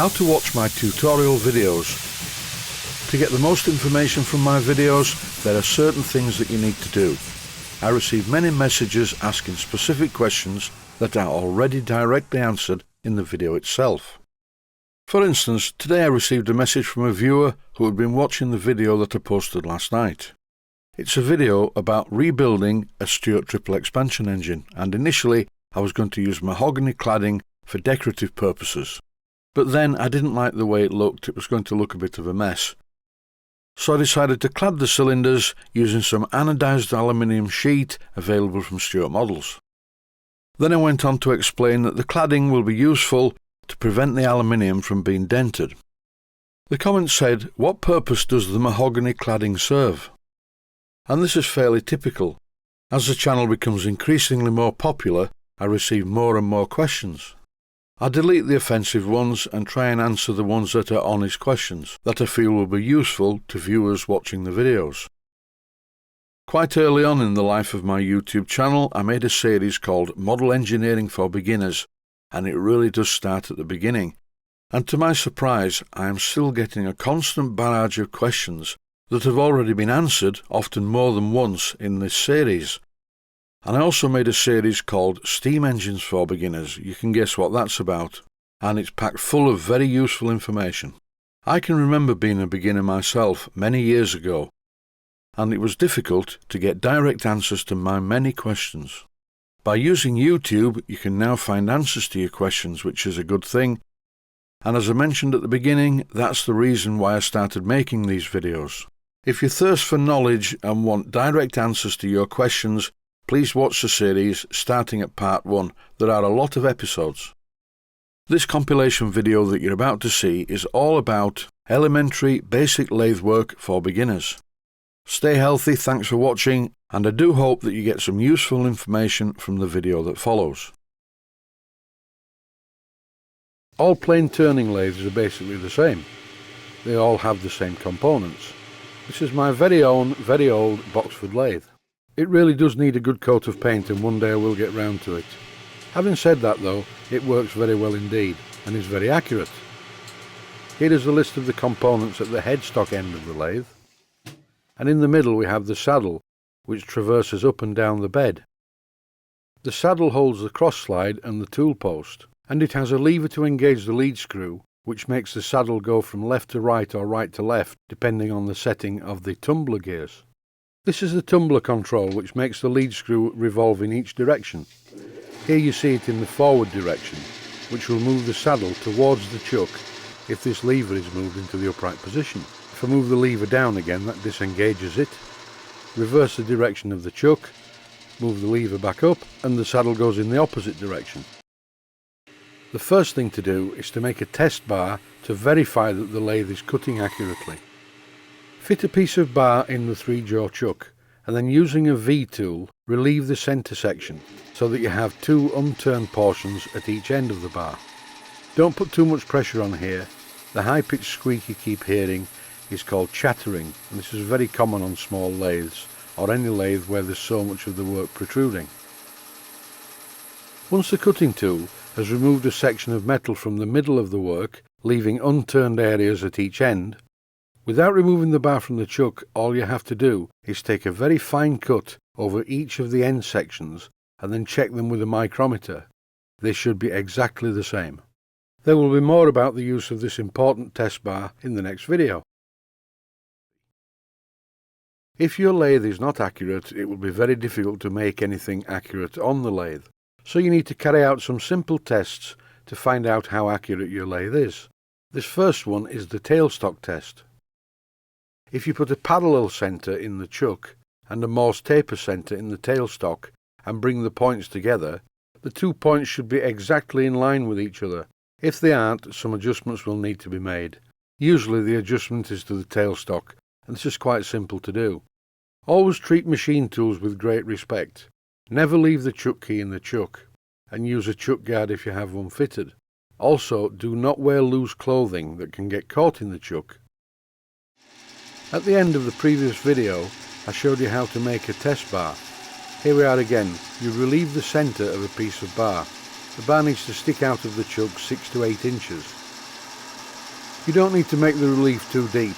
How to watch my tutorial videos. To get the most information from my videos, there are certain things that you need to do. I receive many messages asking specific questions that are already directly answered in the video itself. For instance, today I received a message from a viewer who had been watching the video that I posted last night. It's a video about rebuilding a Stuart triple expansion engine, and initially I was going to use mahogany cladding for decorative purposes. But then I didn't like the way it looked. It was going to look a bit of a mess. So I decided to clad the cylinders using some anodized aluminium sheet available from Stuart Models. Then I went on to explain that the cladding will be useful to prevent the aluminium from being dented. The comment said, "What purpose does the mahogany cladding serve?" And this is fairly typical. As the channel becomes increasingly more popular, I receive more and more questions. I delete the offensive ones and try and answer the ones that are honest questions that I feel will be useful to viewers watching the videos. Quite early on in the life of my YouTube channel, I made a series called Model Engineering for Beginners, and it really does start at the beginning. And to my surprise, I am still getting a constant barrage of questions that have already been answered, often more than once, in this series. And I also made a series called Steam Engines for Beginners. You can guess what that's about, and it's packed full of very useful information. I can remember being a beginner myself many years ago, and it was difficult to get direct answers to my many questions. By using YouTube, you can now find answers to your questions, which is a good thing, and as I mentioned at the beginning, that's the reason why I started making these videos. If you thirst for knowledge and want direct answers to your questions, please watch the series starting at part 1. There are a lot of episodes. This compilation video that you're about to see is all about elementary basic lathe work for beginners. Stay healthy, thanks for watching, and I do hope that you get some useful information from the video that follows. All plain turning lathes are basically the same. They all have the same components. This is my very own, very old Boxford lathe. It really does need a good coat of paint, and one day I will get round to it. Having said that though, it works very well indeed, and is very accurate. Here is a list of the components at the headstock end of the lathe. And in the middle we have the saddle, which traverses up and down the bed. The saddle holds the cross slide and the tool post, and it has a lever to engage the lead screw, which makes the saddle go from left to right or right to left, depending on the setting of the tumbler gears. This is the tumbler control, which makes the lead screw revolve in each direction. Here you see it in the forward direction, which will move the saddle towards the chuck if this lever is moved into the upright position. If I move the lever down again, that disengages it. Reverse the direction of the chuck, move the lever back up, and the saddle goes in the opposite direction. The first thing to do is to make a test bar to verify that the lathe is cutting accurately. Fit a piece of bar in the 3-jaw chuck, and then using a V-tool, relieve the centre section so that you have 2 unturned portions at each end of the bar. Don't put too much pressure on here. The high-pitched squeak you keep hearing is called chattering, and this is very common on small lathes, or any lathe where there's so much of the work protruding. Once the cutting tool has removed a section of metal from the middle of the work, leaving unturned areas at each end, without removing the bar from the chuck, all you have to do is take a very fine cut over each of the end sections and then check them with a micrometer. They should be exactly the same. There will be more about the use of this important test bar in the next video. If your lathe is not accurate, it will be very difficult to make anything accurate on the lathe. So you need to carry out some simple tests to find out how accurate your lathe is. This first one is the tailstock test. If you put a parallel centre in the chuck and a Morse taper centre in the tailstock and bring the points together, the 2 points should be exactly in line with each other. If they aren't, some adjustments will need to be made. Usually the adjustment is to the tailstock, and this is quite simple to do. Always treat machine tools with great respect. Never leave the chuck key in the chuck, and use a chuck guard if you have one fitted. Also, do not wear loose clothing that can get caught in the chuck. At the end of the previous video, I showed you how to make a test bar. Here we are again. You relieve the centre of a piece of bar. The bar needs to stick out of the chuck 6 to 8 inches. You don't need to make the relief too deep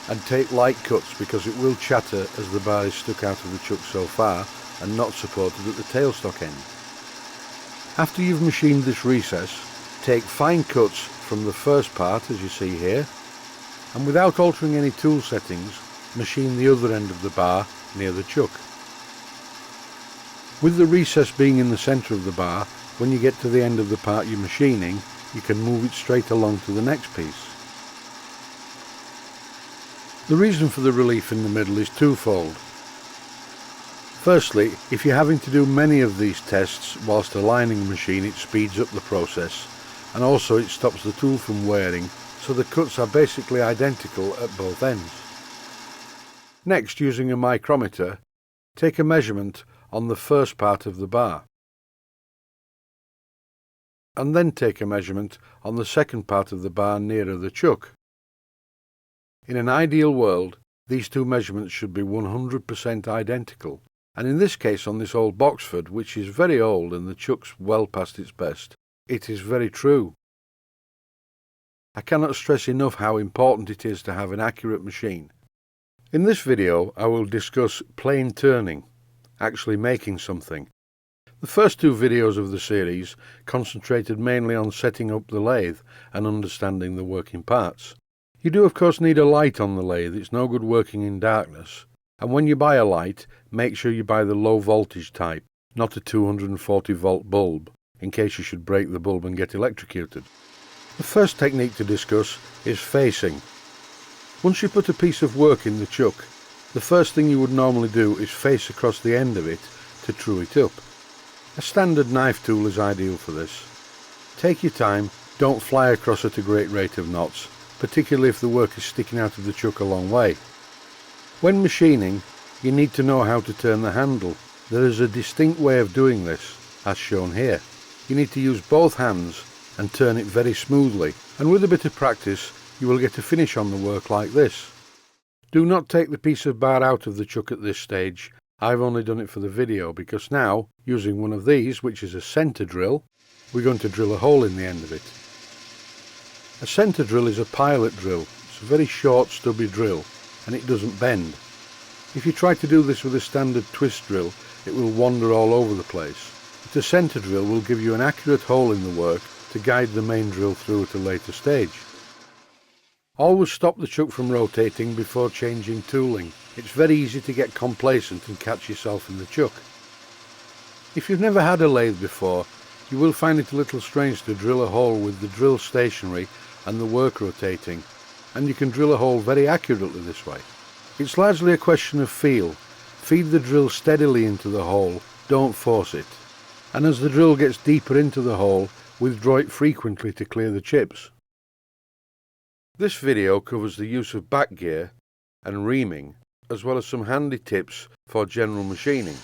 and take light cuts because it will chatter as the bar is stuck out of the chuck so far and not supported at the tailstock end. After you've machined this recess, take fine cuts from the first part as you see here, and without altering any tool settings, machine the other end of the bar near the chuck. With the recess being in the centre of the bar, when you get to the end of the part you're machining, you can move it straight along to the next piece. The reason for the relief in the middle is twofold. Firstly, if you're having to do many of these tests whilst aligning the machine, it speeds up the process, and also it stops the tool from wearing, so the cuts are basically identical at both ends. Next, using a micrometer, take a measurement on the first part of the bar, and then take a measurement on the second part of the bar nearer the chuck. In an ideal world, these two measurements should be 100% identical, and in this case on this old Boxford, which is very old and the chuck's well past its best, it is very true. I cannot stress enough how important it is to have an accurate machine. In this video I will discuss plane turning, actually making something. The first two videos of the series concentrated mainly on setting up the lathe and understanding the working parts. You do of course need a light on the lathe, it's no good working in darkness, and when you buy a light, make sure you buy the low voltage type, not a 240 volt bulb, in case you should break the bulb and get electrocuted. The first technique to discuss is facing. Once you put a piece of work in the chuck, the first thing you would normally do is face across the end of it to true it up. A standard knife tool is ideal for this. Take your time, don't fly across at a great rate of knots, particularly if the work is sticking out of the chuck a long way. When machining, you need to know how to turn the handle. There is a distinct way of doing this, as shown here. You need to use both hands and turn it very smoothly, and with a bit of practice you will get a finish on the work like this. Do not take the piece of bar out of the chuck at this stage. I've only done it for the video, because now, using one of these, which is a centre drill, we're going to drill a hole in the end of it. A centre drill is a pilot drill. It's a very short stubby drill and it doesn't bend. If you try to do this with a standard twist drill, it will wander all over the place. But a centre drill will give you an accurate hole in the work to guide the main drill through at a later stage. Always stop the chuck from rotating before changing tooling. It's very easy to get complacent and catch yourself in the chuck. If you've never had a lathe before, you will find it a little strange to drill a hole with the drill stationary and the work rotating, and you can drill a hole very accurately this way. It's largely a question of feel. Feed the drill steadily into the hole, don't force it. And as the drill gets deeper into the hole, withdraw it frequently to clear the chips. This video covers the use of backgear and reaming, as well as some handy tips for general machining.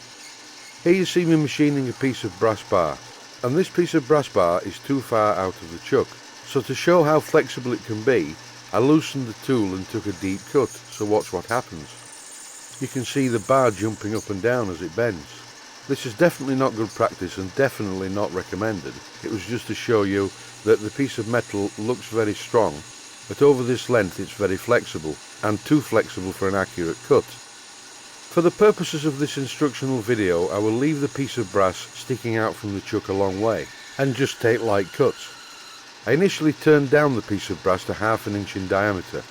Here you see me machining a piece of brass bar, and this piece of brass bar is too far out of the chuck. So to show how flexible it can be, I loosened the tool and took a deep cut, so watch what happens. You can see the bar jumping up and down as it bends. This is definitely not good practice and definitely not recommended. It was just to show you that the piece of metal looks very strong, but over this length it's very flexible, and too flexible for an accurate cut. For the purposes of this instructional video, I will leave the piece of brass sticking out from the chuck a long way, and just take light cuts. I initially turned down the piece of brass to 1/2 inch in diameter.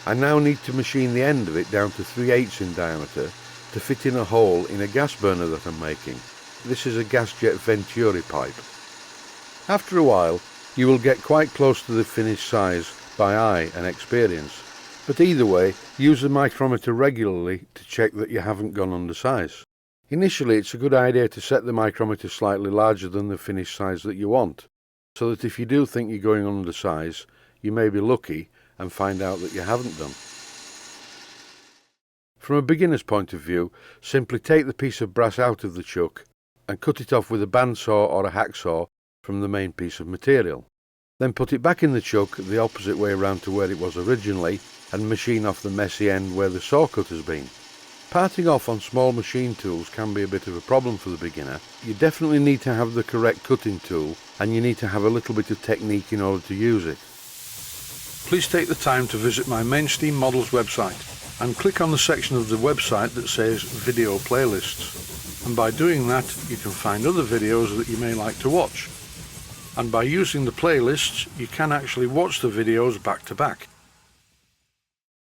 I now need to machine the end of it down to 3/8 in diameter to fit in a hole in a gas burner that I'm making. This is a gas jet venturi pipe. After a while, you will get quite close to the finished size by eye and experience, but either way, use the micrometer regularly to check that you haven't gone undersize. Initially, it's a good idea to set the micrometer slightly larger than the finished size that you want, so that if you do think you're going undersize, you may be lucky and find out that you haven't done. From a beginner's point of view, simply take the piece of brass out of the chuck and cut it off with a bandsaw or a hacksaw from the main piece of material. Then put it back in the chuck the opposite way around to where it was originally and machine off the messy end where the saw cut has been. Parting off on small machine tools can be a bit of a problem for the beginner. You definitely need to have the correct cutting tool, and you need to have a little bit of technique in order to use it. please take the time to visit my Mainsteam Models website and click on the section of the website that says Video Playlists. And by doing that, you can find other videos that you may like to watch. And by using the playlists, you can actually watch the videos back to back.